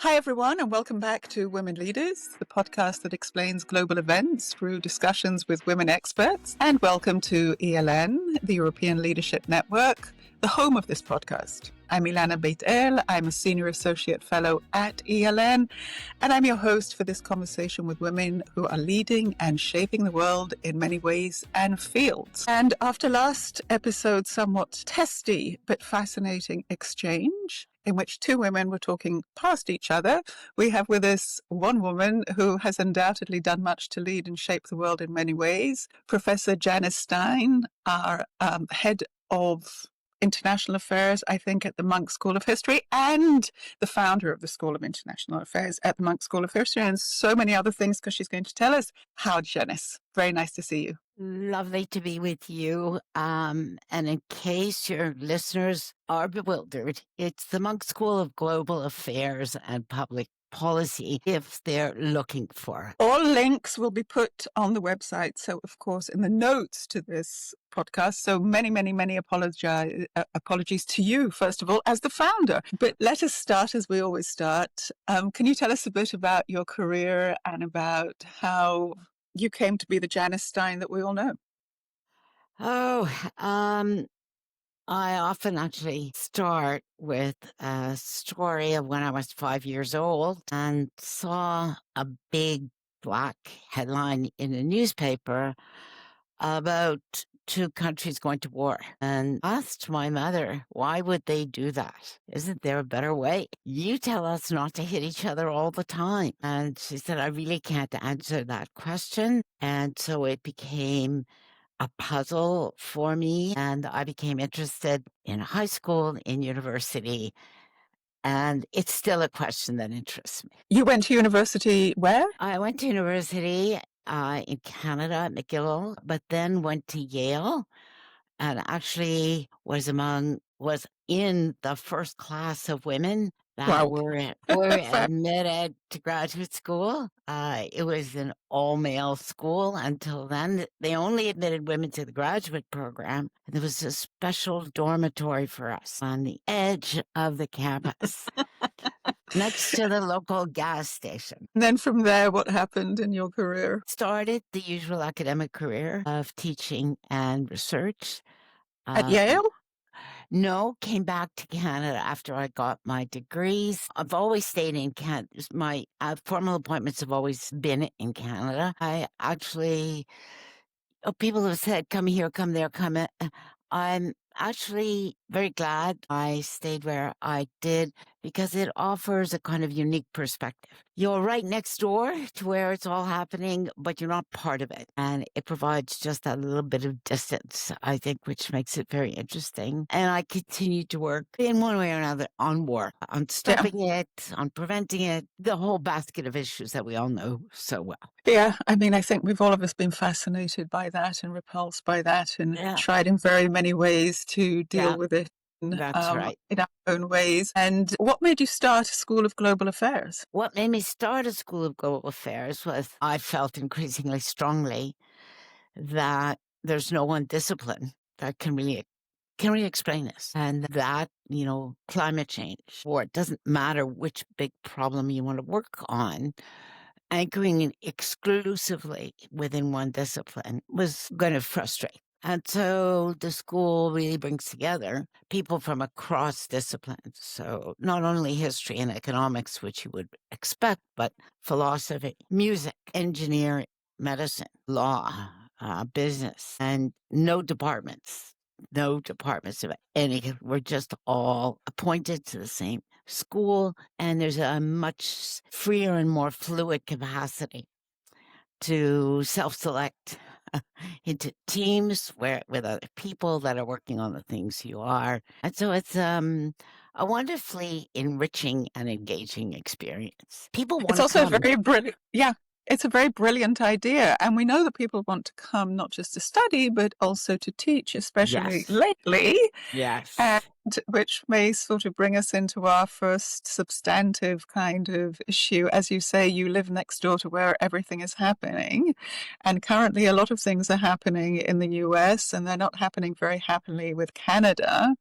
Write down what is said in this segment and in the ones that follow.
Hi, everyone, and welcome back to Women Leaders, the podcast that explains global events through discussions with women experts. And welcome to ELN, the European Leadership Network, the home of this podcast. I'm Ilana Bet-El. I'm a Senior Associate Fellow at ELN, and I'm your host for this conversation with women who are leading and shaping the world in many ways and fields. And after last episode's somewhat testy but fascinating exchange, in which two women were talking past each other, we have with us one woman who has undoubtedly done much to lead and shape the world in many ways, Professor Janice Stein, our head of International Affairs, I think, at the Munk School of History, and the founder of the School of International Affairs at the Munk School of History, and so many other things, because she's going to tell us how. Janice, very nice to see you. Lovely to be with you. And in case your listeners are bewildered, it's the Munk School of Global Affairs and Public Policy if they're looking for. All links will be put on the website. So, of course, in the notes to this podcast. So many apologies to you, first of all, as the founder. But let us start as we always start. Can you tell us a bit about your career and about how you came to be the Janice Stein that we all know? I often actually start with a story of when I was 5 years old and saw a big black headline in a newspaper about two countries going to war, and asked my mother, why would they do that? Isn't there a better way? You tell us not to hit each other all the time. And she said, I really can't answer that question. And so it became a puzzle for me, and I became interested in high school, in university, and it's still a question that interests me. You went to university where? I went to university in Canada at McGill, but then went to Yale, and actually was in the first class of women that were admitted to graduate school. It was an all-male school until then. They only admitted women to the graduate program. And there was a special dormitory for us on the edge of the campus, next to the local gas station. And then from there, what happened in your career? Started the usual academic career of teaching and research. At Yale? No, came back to Canada after I got my degrees. I've always stayed in Canada. My formal appointments have always been in Canada. I actually, people have said, come here, come there, come in. I'm actually very glad I stayed where I did because it offers a kind of unique perspective. You're right next door to where it's all happening, but you're not part of it. And it provides just a little bit of distance, I think, which makes it very interesting. And I continue to work in one way or another on war, on stopping it, on preventing it, the whole basket of issues that we all know so well. Yeah, I mean, I think we've all of us been fascinated by that and repulsed by that and tried in very many ways to deal with it That's right. in our own ways. And what made you start a School of Global Affairs? What made me start a School of Global Affairs was I felt increasingly strongly that there's no one discipline that can really explain this. And that, climate change, or it doesn't matter which big problem you want to work on, anchoring it exclusively within one discipline was going to frustrate. And so the school really brings together people from across disciplines. So not only history and economics, which you would expect, but philosophy, music, engineering, medicine, law, business, and no departments of any. We're just all appointed to the same school, and there's a much freer and more fluid capacity to self-select into teams with other people that are working on the things you are. And so it's a wonderfully enriching and engaging experience. People want to come. It's also very brilliant. Yeah. It's a very brilliant idea. And we know that people want to come not just to study, but also to teach, especially lately. Yes. And which may sort of bring us into our first substantive kind of issue. As you say, you live next door to where everything is happening. And currently a lot of things are happening in the US, and they're not happening very happily with Canada.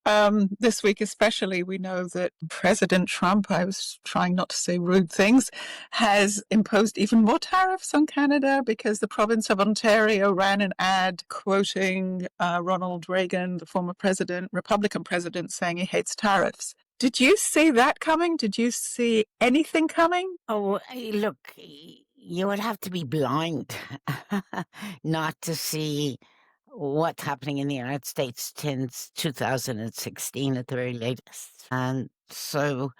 This week especially, we know that President Trump, I was trying not to say rude things, has imposed even more tariffs on Canada because the province of Ontario ran an ad quoting Ronald Reagan, the former president, Republican president, saying he hates tariffs. Did you see that coming? Did you see anything coming? Oh, look, you would have to be blind not to see what's happening in the United States since 2016 at the very latest. And so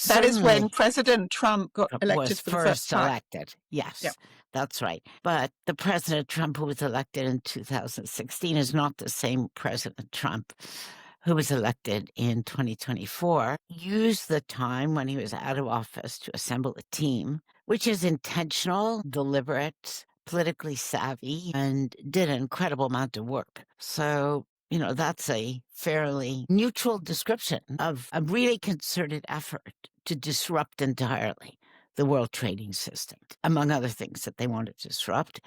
That is when certainly President Trump got Trump elected was for the first first time. elected. Yeah. Yes, that's right. But the President Trump who was elected in 2016 is not the same President Trump who was elected in 2024. Used the time when he was out of office to assemble a team, which is intentional, deliberate, politically savvy, and did an incredible amount of work. So, that's a fairly neutral description of a really concerted effort to disrupt entirely the world trading system, among other things that they want to disrupt.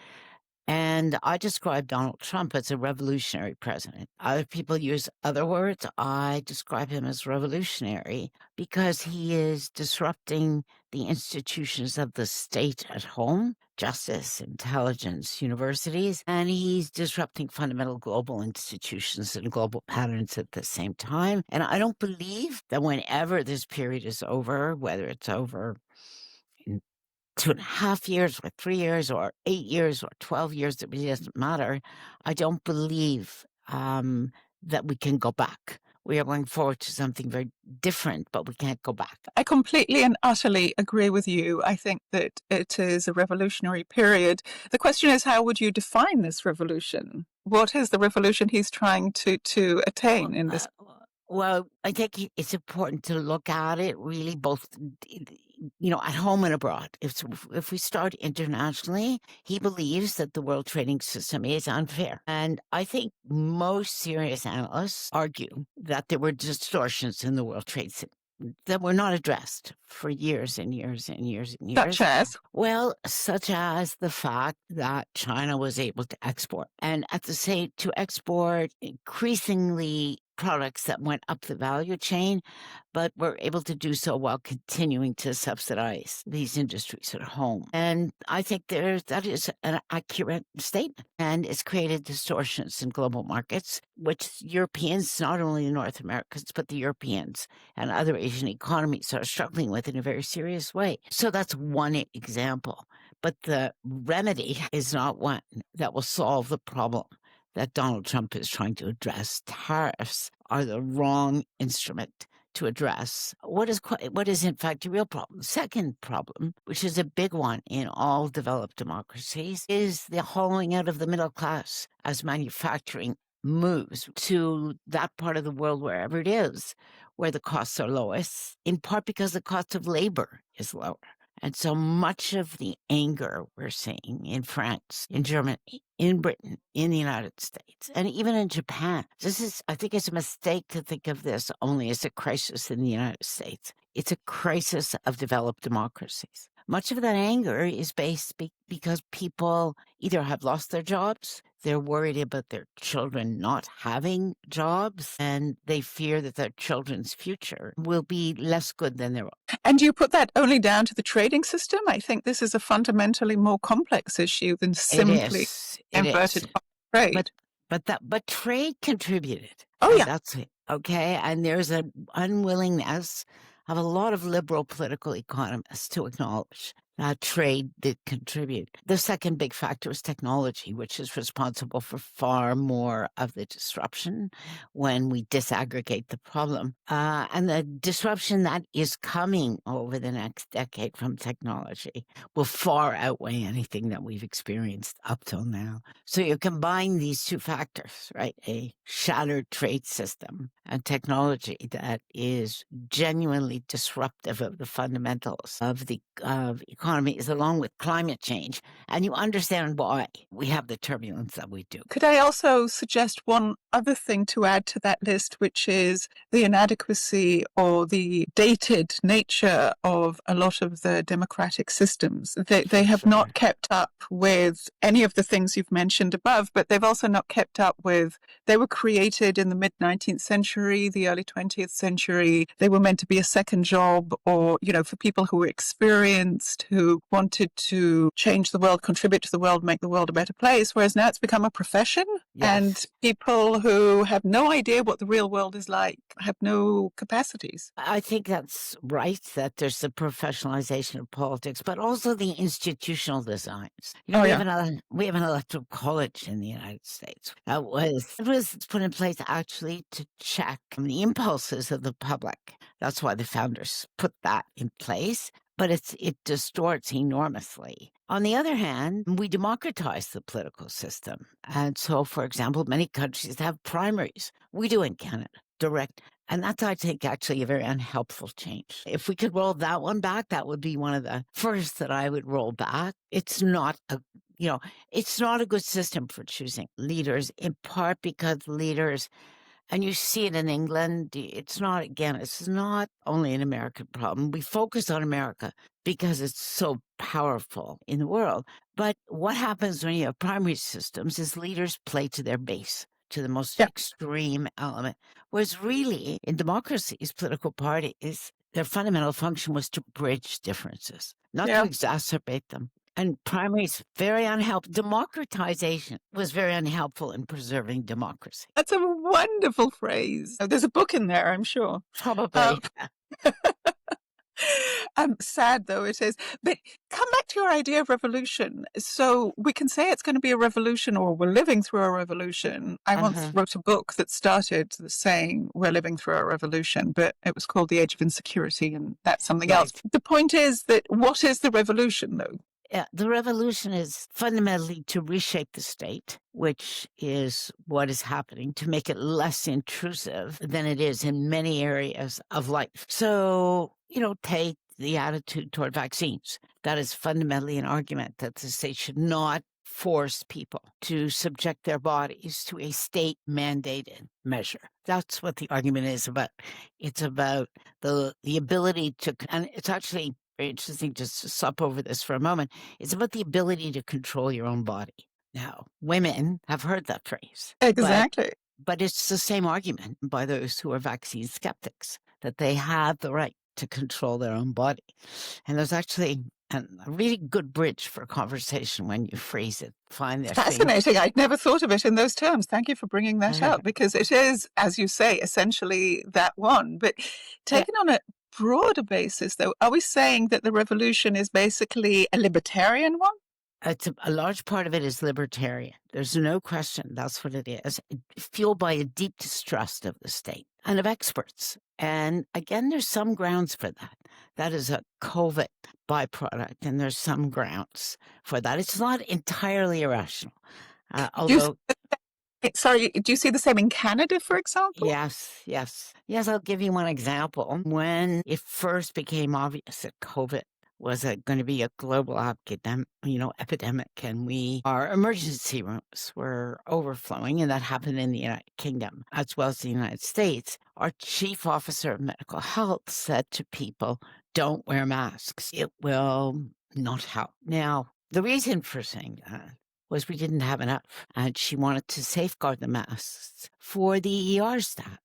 And I describe Donald Trump as a revolutionary president. Other people use other words. I describe him as revolutionary because he is disrupting the institutions of the state at home, justice, intelligence, universities, and he's disrupting fundamental global institutions and global patterns at the same time. And I don't believe that whenever this period is over, whether it's over in 2.5 years or 3 years or 8 years or 12 years, it really doesn't matter. I don't believe that we can go back. We are going forward to something very different, but we can't go back. I completely and utterly agree with you. I think that it is a revolutionary period. The question is, how would you define this revolution? What is the revolution he's trying to attain in this? Well, I think it's important to look at it really both, at home and abroad. If we start internationally, he believes that the world trading system is unfair. And I think most serious analysts argue that there were distortions in the world trade system that were not addressed for years and years and years and years. Such as? Well, such as the fact that China was able to export and at the same to export increasingly products that went up the value chain, but were able to do so while continuing to subsidize these industries at home. And I think that is an accurate statement. And it's created distortions in global markets, which Europeans, not only the North Americans, but the Europeans and other Asian economies are struggling with in a very serious way. So that's one example. But the remedy is not one that will solve the problem that Donald Trump is trying to address. Tariffs are the wrong instrument to address what is in fact a real problem. The second problem, which is a big one in all developed democracies, is the hollowing out of the middle class as manufacturing moves to that part of the world, wherever it is, where the costs are lowest, in part because the cost of labor is lower. And so much of the anger we're seeing in France, in Germany, in Britain, in the United States, and even in Japan, I think it's a mistake to think of this only as a crisis in the United States. It's a crisis of developed democracies. Much of that anger is based because people either have lost their jobs, they're worried about their children not having jobs, and they fear that their children's future will be less good than their own. And do you put that only down to the trading system? I think this is a fundamentally more complex issue than simply inverted trade. But trade contributed. Oh, yeah. That's it. Okay. And there's an unwillingness of a lot of liberal political economists to acknowledge that trade did contribute. The second big factor is technology, which is responsible for far more of the disruption when we disaggregate the problem. And the disruption that is coming over the next decade from technology will far outweigh anything that we've experienced up till now. So you combine these two factors, right? A shattered trade system and technology that is genuinely disruptive of the fundamentals of economies along with climate change, and you understand why we have the turbulence that we do. Could I also suggest one other thing to add to that list, which is the inadequacy or the dated nature of a lot of the democratic systems? They have not kept up with any of the things you've mentioned above, but they've also not kept up with, they were created in the mid-19th century, the early 20th century. They were meant to be a second job, or, for people who were experienced, who wanted to change the world, contribute to the world, make the world a better place, whereas now it's become a profession. Yes. And people who have no idea what the real world is like have no capacities. I think that's right, that there's the professionalization of politics, but also the institutional designs. We have an electoral college in the United States. It was put in place actually to check the impulses of the public. That's why the founders put that in place. But it distorts enormously. On the other hand, we democratize the political system. And so, for example, many countries have primaries. We do in Canada, direct. And that's, I think, actually a very unhelpful change. If we could roll that one back, that would be one of the first that I would roll back. It's not it's not a good system for choosing leaders, in part because leaders, and you see it in England, it's not only an American problem. We focus on America because it's so powerful in the world. But what happens when you have primary systems is leaders play to their base, to the most extreme element. Whereas really, in democracies, political parties, their fundamental function was to bridge differences, not to exacerbate them. And primaries, very unhelpful. Democratization was very unhelpful in preserving democracy. That's a wonderful phrase. There's a book in there, I'm sure. Probably. Sad though it is. But come back to your idea of revolution. So we can say it's going to be a revolution, or we're living through a revolution. I once wrote a book that started saying we're living through a revolution, but it was called The Age of Insecurity, and that's something else. The point is that what is the revolution, though? Yeah, the revolution is fundamentally to reshape the state, which is what is happening, to make it less intrusive than it is in many areas of life. So, take the attitude toward vaccines. That is fundamentally an argument that the state should not force people to subject their bodies to a state-mandated measure. That's what the argument is about. It's about the ability to, and it's actually very interesting just to sup over this for a moment. It's about the ability to control your own body. Now, women have heard that phrase. Exactly. But it's the same argument by those who are vaccine skeptics, that they have the right to control their own body. And there's actually a really good bridge for conversation when you phrase it. Fascinating. I'd never thought of it in those terms. Thank you for bringing that up, because it is, as you say, essentially that one. But taken on a broader basis, though, are we saying that the revolution is basically a libertarian one? It's a large part of it is libertarian. There's no question that's what it is, fueled by a deep distrust of the state and of experts. And again, there's some grounds for that. That is a COVID byproduct, and there's some grounds for that. It's not entirely irrational. Although... Sorry, do you see the same in Canada, for example? Yes. I'll give you one example. When it first became obvious that COVID was going to be a global epidemic, and our emergency rooms were overflowing, and that happened in the United Kingdom as well as the United States. Our chief officer of medical health said to people, don't wear masks. It will not help. Now, the reason for saying that was we didn't have enough, and she wanted to safeguard the masks for the ER staff.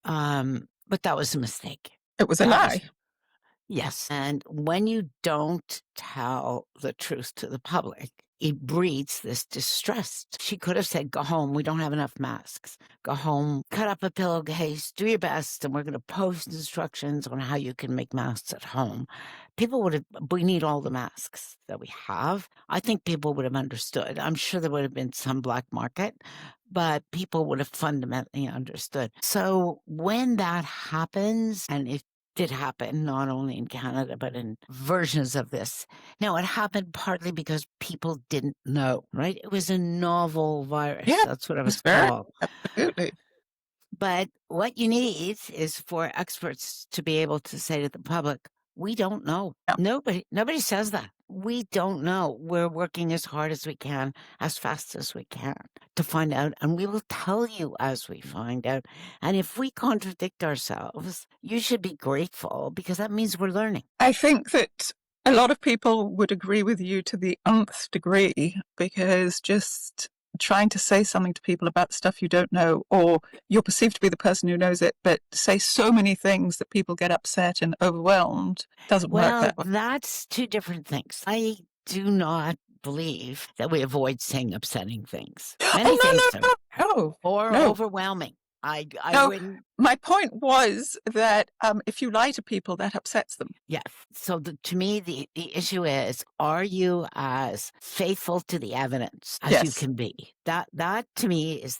But that was a mistake. It was a lie. Yes. And when you don't tell the truth to the public, it breeds this distrust. She could have said, go home. We don't have enough masks. Go home, cut up a pillowcase, do your best, and we're going to post instructions on how you can make masks at home. We need all the masks that we have. I think people would have understood. I'm sure there would have been some black market, but people would have fundamentally understood. So when that happens, and it did happen not only in Canada, but in versions of this. Now, it happened partly because people didn't know, right? It was a novel virus. Yeah, that's what it was called. Absolutely. But what you need is for experts to be able to say to the public, We don't know. Yeah. Nobody says that. We don't know. We're working as hard as we can, as fast as we can to find out, and we will tell you as we find out. And if we contradict ourselves, you should be grateful because that means we're learning. I think that a lot of people would agree with you to the nth degree, because just trying to say something to people about stuff you don't know, or you're perceived to be the person who knows it, but say so many things that people get upset and overwhelmed, doesn't work Well, that way. that's two different things. I do not believe that we avoid saying upsetting things. Many things Oh, are, no, no, no, or no. overwhelming. I No, wouldn't. my point was that if you lie to people, that upsets them. Yes. So to me, the issue is, are you as faithful to the evidence as you Yes. can be? That to me is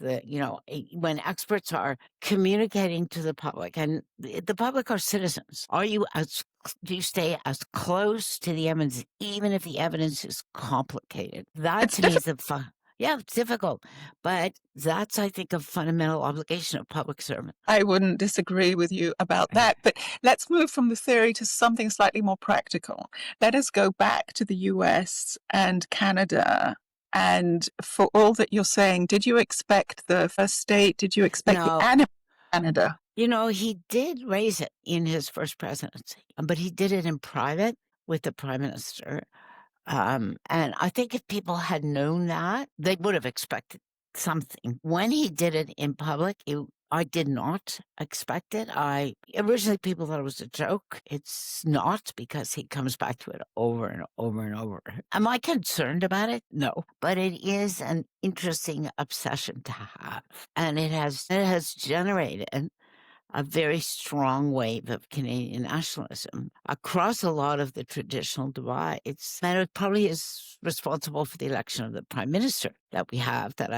when experts are communicating to the public, and the public are citizens, do you stay as close to the evidence, even if the evidence is complicated? That It's to me is difficult. yeah, it's difficult, but that's, I think, a fundamental obligation of public servant. I wouldn't disagree with you about that. But let's move from the theory to something slightly more practical. Let us go back to the US and Canada. And for all that you're saying, did you expect the first state? Did you expect the No. animal Canada? He did raise it in his first presidency, but he did it in private with the prime minister. And I think if people had known that, they would have expected something. When he did it in public, I did not expect it. Originally people thought it was a joke. It's not, because he comes back to it over and over and over. Am I concerned about it? No, but it is an interesting obsession to have, and it has generated a very strong wave of Canadian nationalism across a lot of the traditional divides. And it probably is responsible for the election of the prime minister that we have, that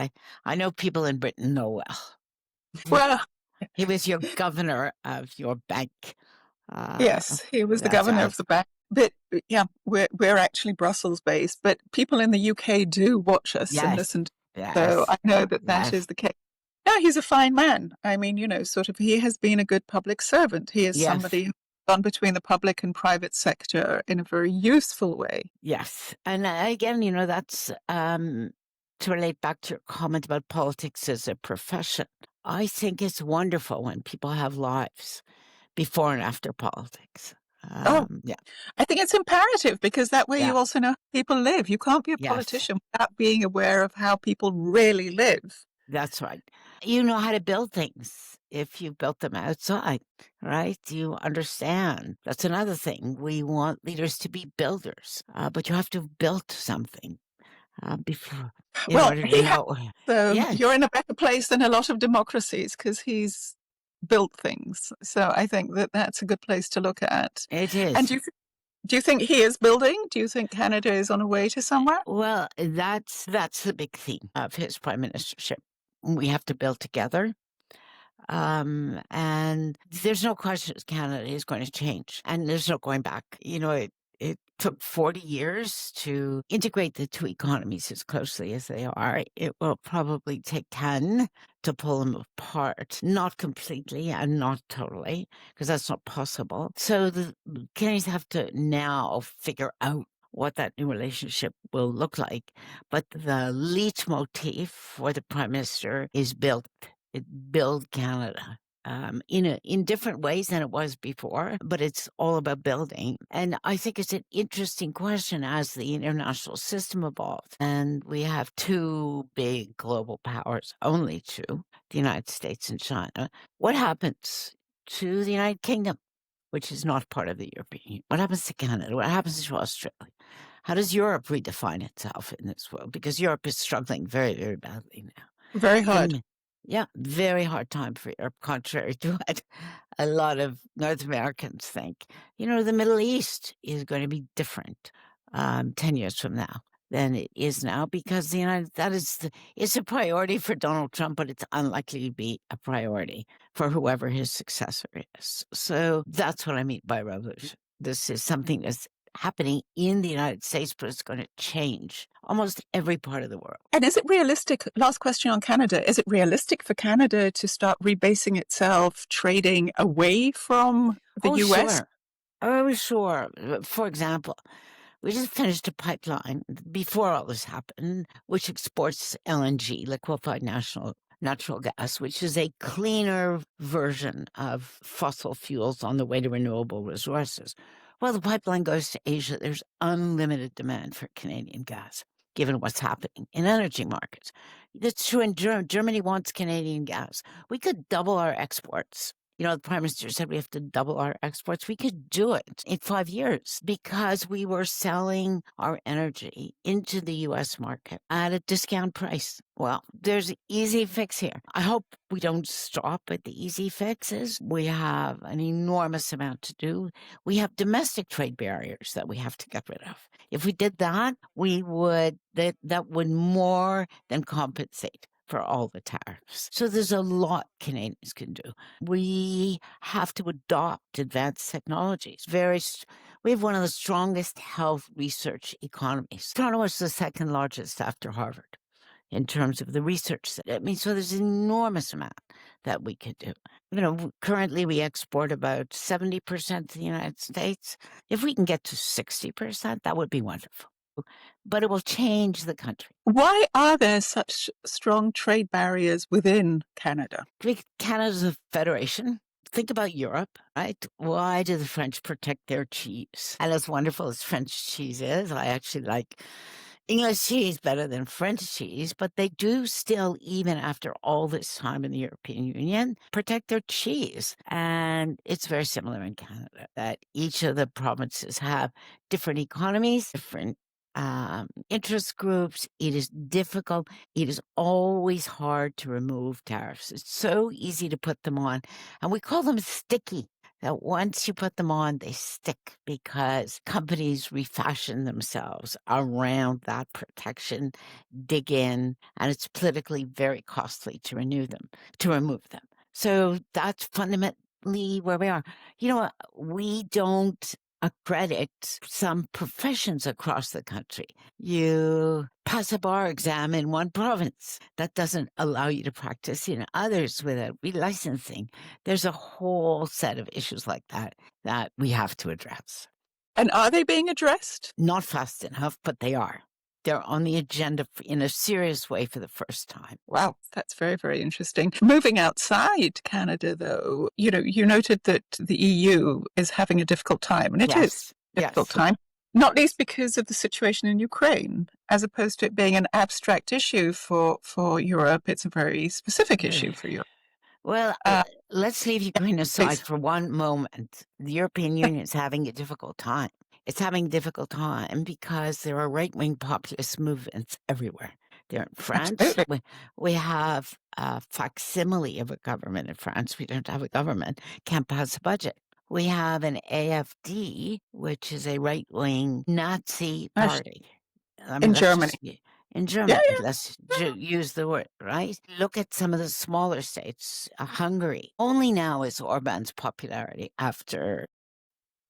I know people in Britain know well. Well, He was your governor of your bank. yes, he was the That's governor right. of the bank. But yeah, we're actually Brussels based, but people in the UK do watch us and Yes. listen to us. Yes. So I know that Yes. is the case. No, he's a fine man. I mean, he has been a good public servant. He is Yes. somebody who's gone between the public and private sector in a very useful way. Yes. And again, that's to relate back to your comment about politics as a profession. I think it's wonderful when people have lives before and after politics. Yeah. I think it's imperative, because that way Yeah. you also know how people live. You can't be a Yes. politician without being aware of how people really live. That's right. You know how to build things if you built them outside, right? You understand. That's another thing. We want leaders to be builders, but you have to have built something before in Well, order to he has. know. You're Yes, in a better place than a lot of democracies, because he's built things. So I think that that's a good place to look at. it And is. do you think he is building? Do you think Canada is on a way to somewhere? Well, that's the big theme of his prime ministership. We have to build together. And there's no question Canada is going to change, and there's no going back. It took 40 years to integrate the two economies as closely as they are. It will probably take 10 to pull them apart, not completely and not totally, because that's not possible. So the Canadians have to now figure out what that new relationship will look like. But the leitmotif for the prime minister is build Canada. In different ways than it was before, but it's all about building. And I think it's an interesting question as the international system evolves. And we have two big global powers, only two, the United States and China. What happens to the United Kingdom, which is not part of the European Union? What happens to Canada? What happens to Australia? How does Europe redefine itself in this world? Because Europe is struggling very, very badly now. Very hard. Yeah, very hard time for Europe, contrary to what a lot of North Americans think. The Middle East is going to be different 10 years from now than it is now, because it's a priority for Donald Trump, but it's unlikely to be a priority for whoever his successor is. So that's what I mean by revolution. This is something that's happening in the United States, but it's going to change almost every part of the world. And is it realistic? Last question on Canada. Is it realistic for Canada to start rebasing itself, trading away from the US? Sure. Oh, sure. For example, we just finished a pipeline before all this happened, which exports LNG, liquefied natural gas, which is a cleaner version of fossil fuels on the way to renewable resources. Well, the pipeline goes to Asia. There's unlimited demand for Canadian gas, given what's happening in energy markets. That's true in Germany. Germany wants Canadian gas. We could double our exports. You know, the Prime Minister said we have to double our exports. We could do it in 5 years because we were selling our energy into the US market at a discount price. Well, there's an easy fix here. I hope we don't stop at the easy fixes. We have an enormous amount to do. We have domestic trade barriers that we have to get rid of. If we did that, that would more than compensate for all the tariffs. So there's a lot Canadians can do. We have to adopt advanced technologies. We have one of the strongest health research economies. Toronto is the second largest after Harvard in terms of the research. I mean, so there's an enormous amount that we could do. You know, currently we export about 70% to the United States. If we can get to 60%, that would be wonderful. But it will change the country. Why are there such strong trade barriers within Canada? Canada's a federation. Think about Europe, right? Why do the French protect their cheese? And as wonderful as French cheese is, I actually like English cheese better than French cheese, but they do still, even after all this time in the European Union, protect their cheese. And it's very similar in Canada, that each of the provinces have different economies, different interest groups. It is difficult. It is always hard to remove tariffs. It's so easy to put them on. And we call them sticky. That once you put them on, they stick because companies refashion themselves around that protection, dig in, and it's politically very costly to remove them. So that's fundamentally where we are. You know, we don't accredit some professions across the country. You pass a bar exam in one province. That doesn't allow you to practice in others without relicensing. There's a whole set of issues like that we have to address. And are they being addressed? Not fast enough, but they are. They're on the agenda in a serious way for the first time. Wow, that's very, very interesting. Moving outside Canada, though, you know, you noted that the EU is having a difficult time, and it is a difficult time, not least because of the situation in Ukraine. As opposed to it being an abstract issue for Europe, it's a very specific issue for Europe. Well, let's leave Ukraine aside for one moment. The European Union is having a difficult time. It's having a difficult time because there are right-wing populist movements everywhere. They're in France. We have a facsimile of a government in France. We don't have a government. Can't pass a budget. We have an AFD, which is a right-wing Nazi party. In Germany. In Germany, let's use the word, right? Look at some of the smaller states. Hungary. Only now is Orban's popularity, after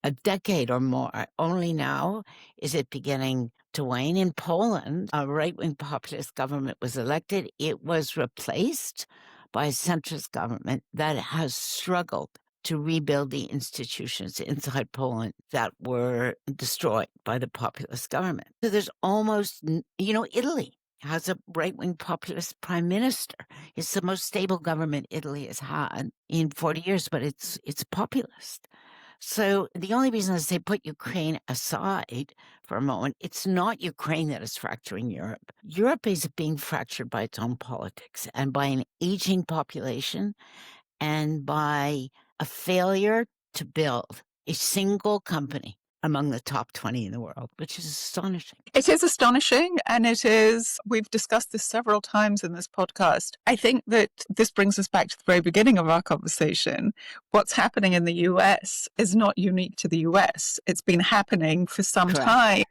a decade or more, only now is it beginning to wane. In Poland, a right-wing populist government was elected. It was replaced by a centrist government that has struggled to rebuild the institutions inside Poland that were destroyed by the populist government. So there's almost, Italy has a right-wing populist prime minister. It's the most stable government Italy has had in 40 years, but it's populist. So the only reason I say put Ukraine aside for a moment, it's not Ukraine that is fracturing Europe. Europe is being fractured by its own politics and by an aging population and by a failure to build a single company among the top 20 in the world, which is astonishing. It is astonishing, and we've discussed this several times in this podcast. I think that this brings us back to the very beginning of our conversation. What's happening in the US is not unique to the US. It's been happening for some time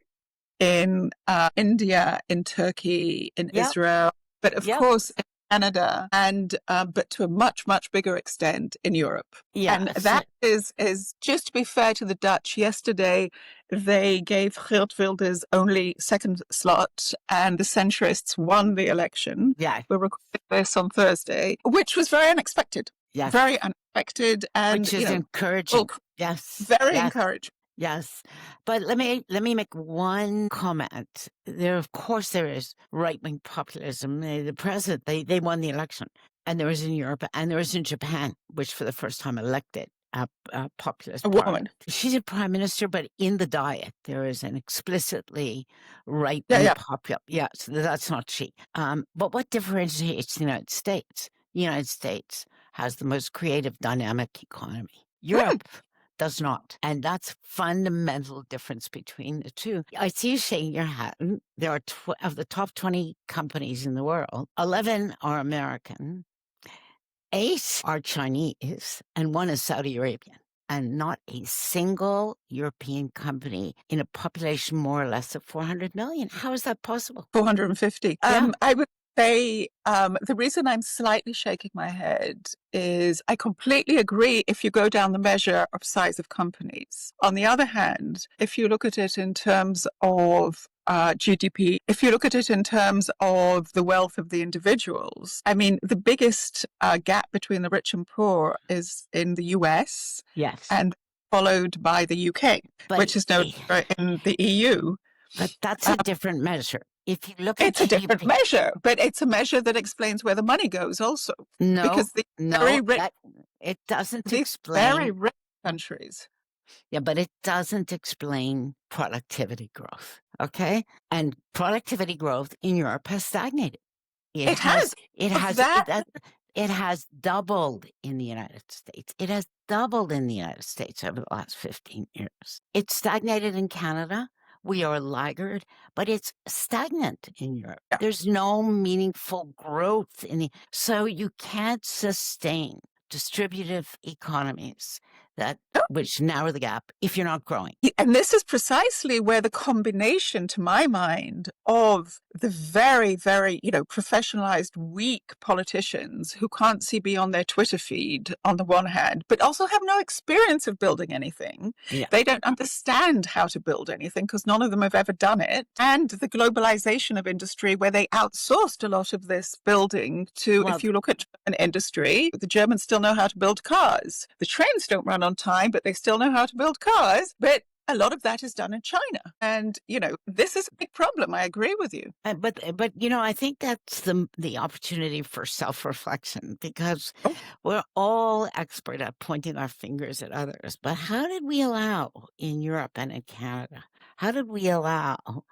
in India, in Turkey, in Israel, but of course in Canada, and but to a much, much bigger extent in Europe. And that is just to be fair to the Dutch. Yesterday, they gave Geert Wilders only second slot, and the centrists won the election. Yeah. We're recording this on Thursday, which was very unexpected. Yes. very unexpected, and Which is well, encouraging. Yes. very Yes. encouraging. Yes. But let me make one comment. Of course there is right-wing populism. The president, they won the election. And there is in Europe and there is in Japan, which for the first time elected a populist A parliament. woman. She's a prime minister, but in the diet there is an explicitly Yeah, right-wing yeah. Yeah, so that's not she. But what differentiates the United States? The United States has the most creative, dynamic economy. Mm, Europe does not. And that's fundamental difference between the two. I see you shaking your head. There are of the top 20 companies in the world, 11 are American, 8 are Chinese, and 1 is Saudi Arabian. And not a single European company in a population more or less of 400 million. How is that possible? 450. Yeah. I would say the reason I'm slightly shaking my head is I completely agree if you go down the measure of size of companies. On the other hand, if you look at it in terms of GDP, if you look at it in terms of the wealth of the individuals, I mean, the biggest gap between the rich and poor is in the US Yes. and followed by the UK, which is no in the EU. But that's a different measure. If you look at It's a different measure, but it's a measure that explains where the money goes also. No, because the no, it doesn't very explain. rich countries. Yeah, but it doesn't explain productivity growth. Okay. And productivity growth in Europe has stagnated. It has. It But has, that, it has doubled in the United States. It has doubled in the United States over the last 15 years. It's stagnated in Canada. We are a laggard, but it's stagnant in Europe. yeah. There's no meaningful growth so you can't sustain distributive economies which narrow the gap if you're not growing. And this is precisely where the combination, to my mind, of the very, very, professionalized, weak politicians who can't see beyond their Twitter feed on the one hand, but also have no experience of building anything. Yeah. They don't understand how to build anything because none of them have ever done it. And the globalization of industry where they outsourced a lot of this building to, if you look at an industry, the Germans still know how to build cars. The trains don't run on time, but they still know how to build cars. But a lot of that is done in China. And, this is a big problem. I agree with you. But I think that's the opportunity for self-reflection because we're all expert at pointing our fingers at others. But how did we allow in Europe and in Canada, how did we allow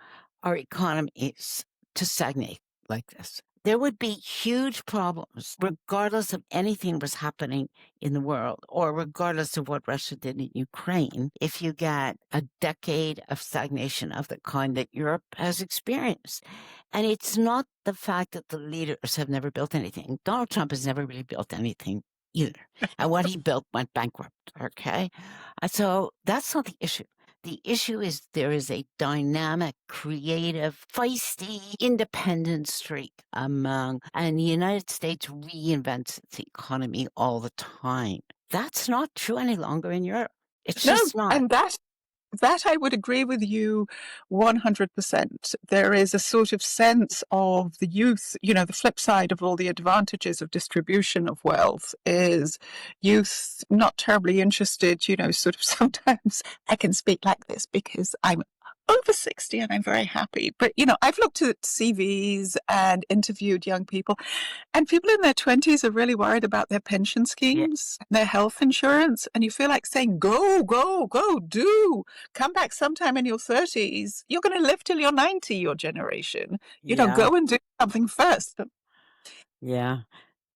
our economies to stagnate like this? There would be huge problems regardless of anything that was happening in the world or regardless of what Russia did in Ukraine if you get a decade of stagnation of the kind that Europe has experienced. And it's not the fact that the leaders have never built anything. Donald Trump has never really built anything either. And what he built went bankrupt, okay? So that's not the issue. The issue is there is a dynamic, creative, feisty, independent streak and the United States reinvents its economy all the time. That's not true any longer in Europe. It's just not. And that I would agree with you 100%. There is a sort of sense of the youth, the flip side of all the advantages of distribution of wealth is youth not terribly interested, sort of sometimes I can speak like this because I'm over 60 and I'm very happy. But, I've looked at CVs and interviewed young people, and people in their 20s are really worried about their pension schemes, their health insurance. And you feel like saying, go, go, go, do. Come back sometime in your 30s. You're going to live till you're 90, your generation. Go and do something first. Yeah.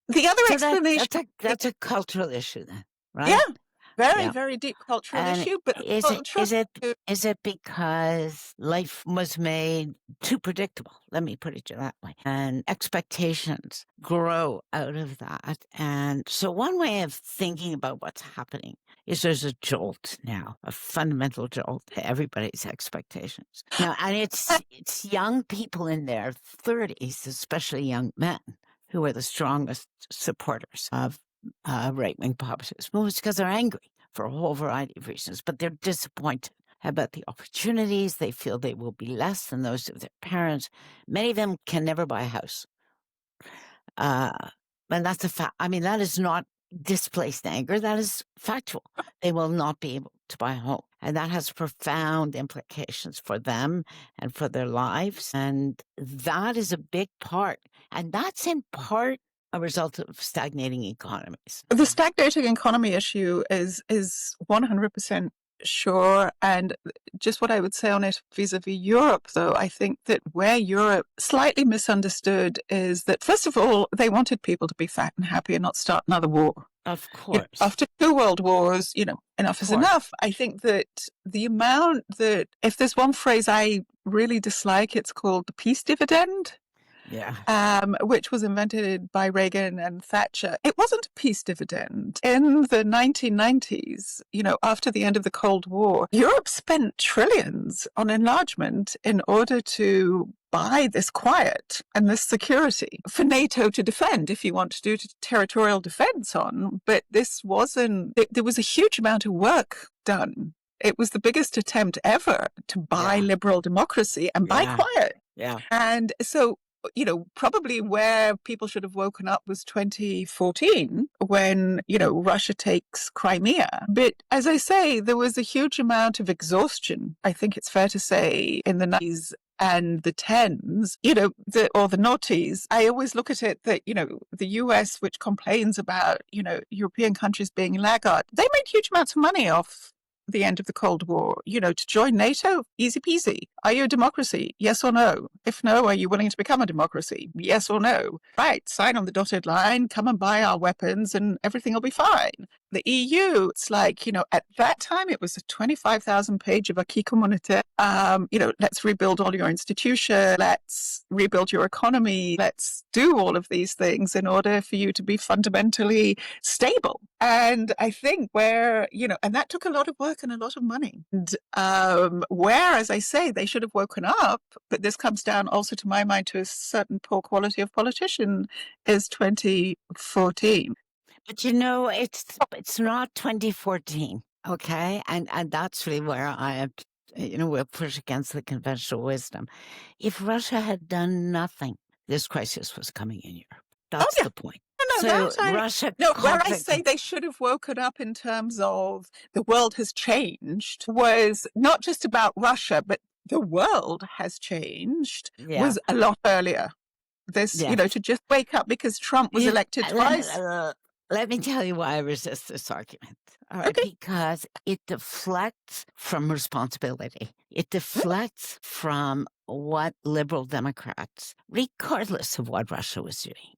The other explanation... That's a cultural issue then, right? Yeah. Very, very deep cultural issue. But is it because life was made too predictable? Let me put it that way. And expectations grow out of that. And so one way of thinking about what's happening is there's a jolt now, a fundamental jolt to everybody's expectations. Now, and it's young people in their 30s, especially young men, who are the strongest supporters of right-wing populist movements because they're angry for a whole variety of reasons, but they're disappointed about the opportunities. They feel they will be less than those of their parents. Many of them can never buy a house. And that's a fact. I mean, that is not displaced anger. That is factual. They will not be able to buy a home. And that has profound implications for them and for their lives. And that is a big part. And that's in part a result of stagnating economies. The stagnating economy issue is 100% sure. And just what I would say on it vis-a-vis Europe, though, I think that where Europe slightly misunderstood is that, first of all, they wanted people to be fat and happy and not start another war. Of course. After 2 world wars, enough is enough. I think that the amount that, if there's one phrase I really dislike, it's called the peace dividend. Yeah. Which was invented by Reagan and Thatcher. It wasn't a peace dividend. In the 1990s, after the end of the Cold War, Europe spent trillions on enlargement in order to buy this quiet and this security for NATO to defend, if you want to do territorial defense on. But this wasn't, there was a huge amount of work done. It was the biggest attempt ever to buy liberal democracy and buy quiet. Yeah. And so, probably where people should have woken up was 2014 when, Russia takes Crimea. But as I say, there was a huge amount of exhaustion, I think it's fair to say, in the 90s and the 10s, or the noughties. I always look at it that, the US, which complains about, European countries being laggard, they made huge amounts of money off the end of the Cold War. To join NATO, easy peasy. Are you a democracy? Yes or no? If no, are you willing to become a democracy? Yes or no? Right, sign on the dotted line, come and buy our weapons and everything will be fine. The EU, it's like, at that time, it was a 25,000 page of acquis communautaire. Let's rebuild all your institutions. Let's rebuild your economy. Let's do all of these things in order for you to be fundamentally stable. And I think where, and that took a lot of work and a lot of money. And where, as I say, they should have woken up, but this comes down also to my mind to a certain poor quality of politician, is 2014. But it's not 2014, okay? And that's really where I am, we'll push against the conventional wisdom. If Russia had done nothing, this crisis was coming in Europe. That's the point. Russia. Where I say they should have woken up in terms of the world has changed was not just about Russia, but the world has changed was a lot earlier. This, to just wake up because Trump was elected twice. Let me tell you why I resist this argument. All right, because it deflects from responsibility. It deflects from what liberal Democrats, regardless of what Russia was doing,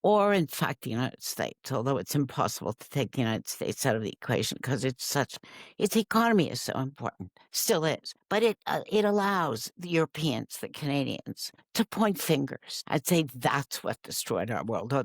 or in fact the United States, although it's impossible to take the United States out of the equation because its economy is so important, still is. But it allows the Europeans, the Canadians, to point fingers and say that's what destroyed our world. Oh,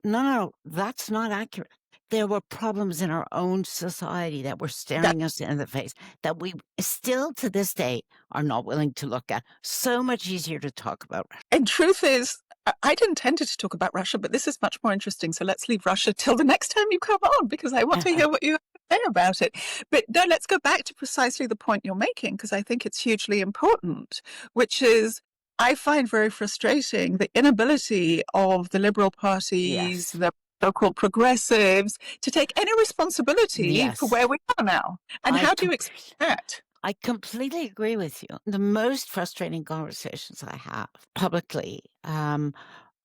no, that's not accurate. There were problems in our own society that were staring us in the face that we still to this day are not willing to look at. So much easier to talk about. And truth is, I'd intended to talk about Russia, but this is much more interesting. So let's leave Russia till the next time you come on, because I want to hear what you have to say about it. But no, let's go back to precisely the point you're making, because I think it's hugely important, which is I find very frustrating the inability of the liberal parties, the so-called progressives, to take any responsibility for where we are now. And how do you explain that? I completely agree with you. The most frustrating conversations I have publicly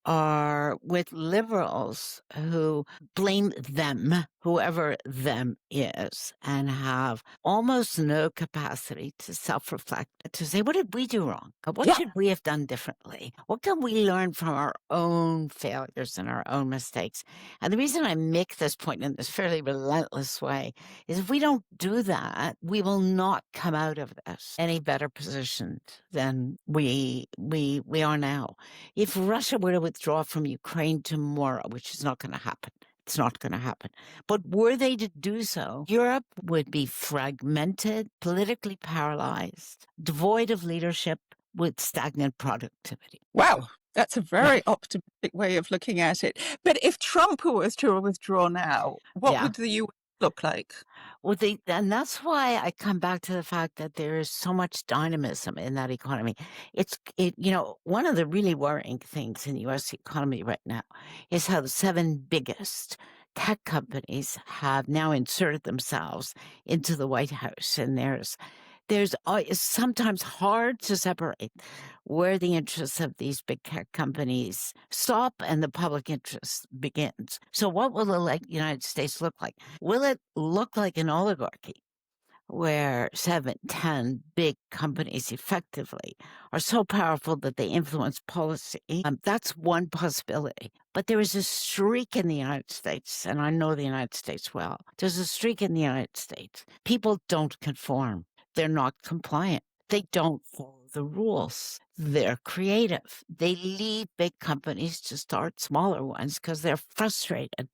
are with liberals who blame them, whoever them is, and have almost no capacity to self-reflect, to say, what did we do wrong? What should we have done differently? What can we learn from our own failures and our own mistakes? And the reason I make this point in this fairly relentless way is if we don't do that, we will not come out of this any better positioned than we are now. If Russia were to withdraw from Ukraine tomorrow, which is not going to happen, it's not going to happen. But were they to do so, Europe would be fragmented, politically paralyzed, devoid of leadership, with stagnant productivity. Wow. That's a very optimistic way of looking at it. But if Trump was to withdraw now, what would the US look like? Well, and that's why I come back to the fact that there is so much dynamism in that economy. One of the really worrying things in the U.S. economy right now is how the 7 biggest tech companies have now inserted themselves into the White House, and it's sometimes hard to separate where the interests of these big tech companies stop and the public interest begins. So what will the United States look like? Will it look like an oligarchy, where 7, 10 big companies effectively are so powerful that they influence policy? That's one possibility. But there is a streak in the United States, and I know the United States well. There's a streak in the United States. People don't conform. They're not compliant. They don't follow the rules. They're creative. They leave big companies to start smaller ones because they're frustrated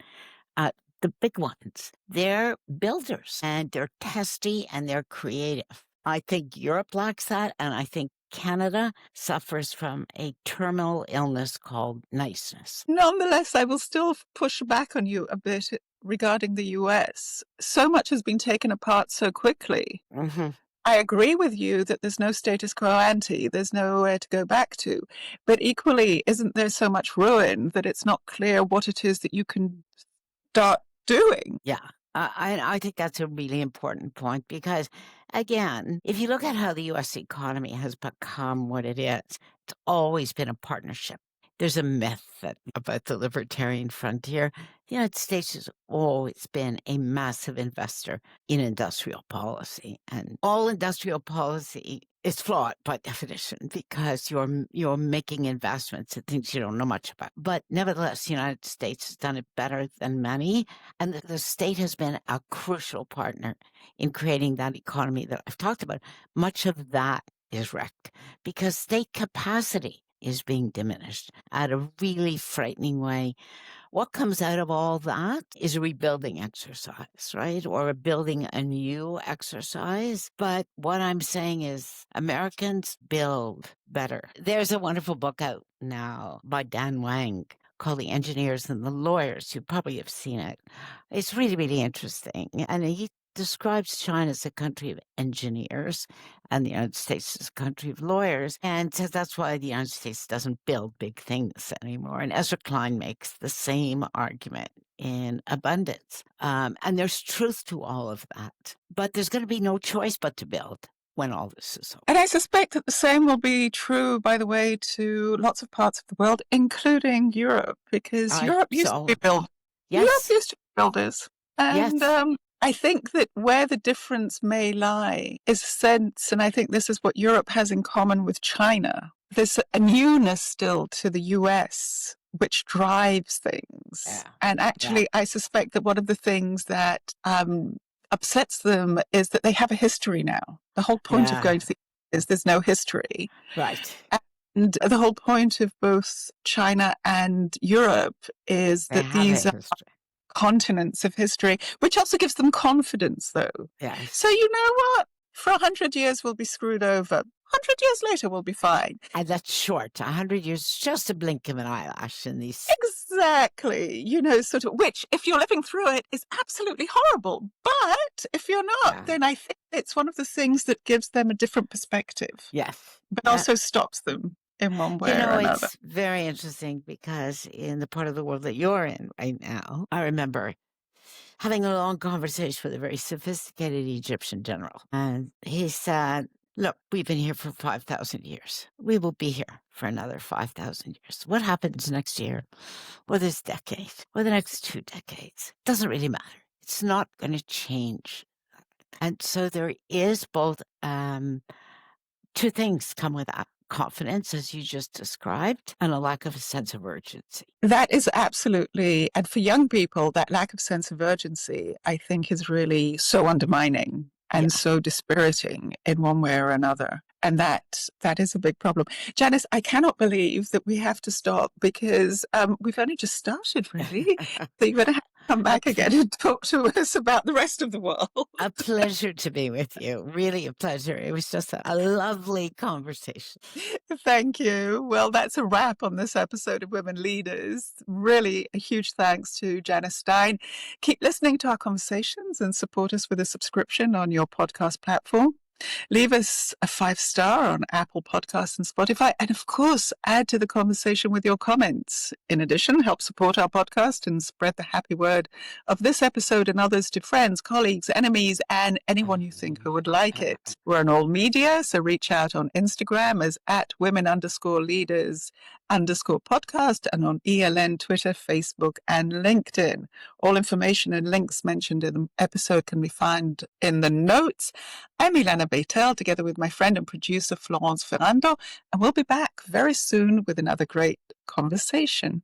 at the big ones. They're builders and they're testy and they're creative. I think Europe lacks that, and I think Canada suffers from a terminal illness called niceness. Nonetheless, I will still push back on you a bit regarding the US. So much has been taken apart so quickly. Mm-hmm. I agree with you that there's no status quo ante, there's nowhere to go back to. But equally, isn't there so much ruin that it's not clear what it is that you can start doing? Yeah. I think that's a really important point because, again, if you look at how the U.S. economy has become what it is, it's always been a partnership. There's a myth about the libertarian frontier. The United States has always been a massive investor in industrial policy, and all industrial policy is flawed by definition because you're making investments in things you don't know much about. But nevertheless, the United States has done it better than many, and the state has been a crucial partner in creating that economy that I've talked about. Much of that is wrecked because state capacity is being diminished at a really frightening way. What comes out of all that is a rebuilding exercise, right? Or a building a new exercise. But what I'm saying is Americans build better. There's a wonderful book out now by Dan Wang called The Engineers and the Lawyers. You probably have seen it. It's really, really interesting. And he describes China as a country of engineers and the United States as a country of lawyers, and says that's why the United States doesn't build big things anymore. And Ezra Klein makes the same argument in Abundance. And there's truth to all of that. But there's going to be no choice but to build when all this is over. And I suspect that the same will be true, by the way, to lots of parts of the world, including Europe, because Europe used to be built. Yes. Europe used to be builders. And yes. I think that where the difference may lie is a sense, and I think this is what Europe has in common with China. There's a newness still to the US, which drives things. Yeah. And actually, I suspect that one of the things that upsets them is that they have a history now. The whole point of going to the is there's no history. Right. And the whole point of both China and Europe is that these are continents of history, which also gives them confidence, though. Yes. So you know what? For 100 years, we'll be screwed over. 100 years later, we'll be fine. And that's short. 100 years, just a blink of an eyelash in these. Exactly. You know, sort of, which, if you're living through it, is absolutely horrible. But if you're not, then I think it's one of the things that gives them a different perspective. Yes. But also stops them in one way or another. It's very interesting because in the part of the world that you're in right now, I remember having a long conversation with a very sophisticated Egyptian general. And he said, look, we've been here for 5,000 years. We will be here for another 5,000 years. What happens next year or this decade or the next 2 decades? Doesn't really matter. It's not going to change. And so there is both 2 things come with that. Confidence, as you just described, and a lack of a sense of urgency. That is absolutely, and for young people, that lack of sense of urgency, I think, is really so undermining and so dispiriting in one way or another. And that is a big problem. Janice, I cannot believe that we have to stop because we've only just started, really. So you're going to have to come back again and talk to us about the rest of the world. A pleasure to be with you. Really a pleasure. It was just a lovely conversation. Thank you. Well, that's a wrap on this episode of Women Leaders. Really a huge thanks to Janice Stein. Keep listening to our conversations and support us with a subscription on your podcast platform. Leave us a 5-star on Apple Podcasts and Spotify. And of course, add to the conversation with your comments. In addition, help support our podcast and spread the happy word of this episode and others to friends, colleagues, enemies, and anyone you think who would like it. We're on all media, so reach out on Instagram as @women_leaders_podcast and on ELN, Twitter, Facebook, and LinkedIn. All information and links mentioned in the episode can be found in the notes. I'm Ilana Bet-El, together with my friend and producer Florence Ferrando, and we'll be back very soon with another great conversation.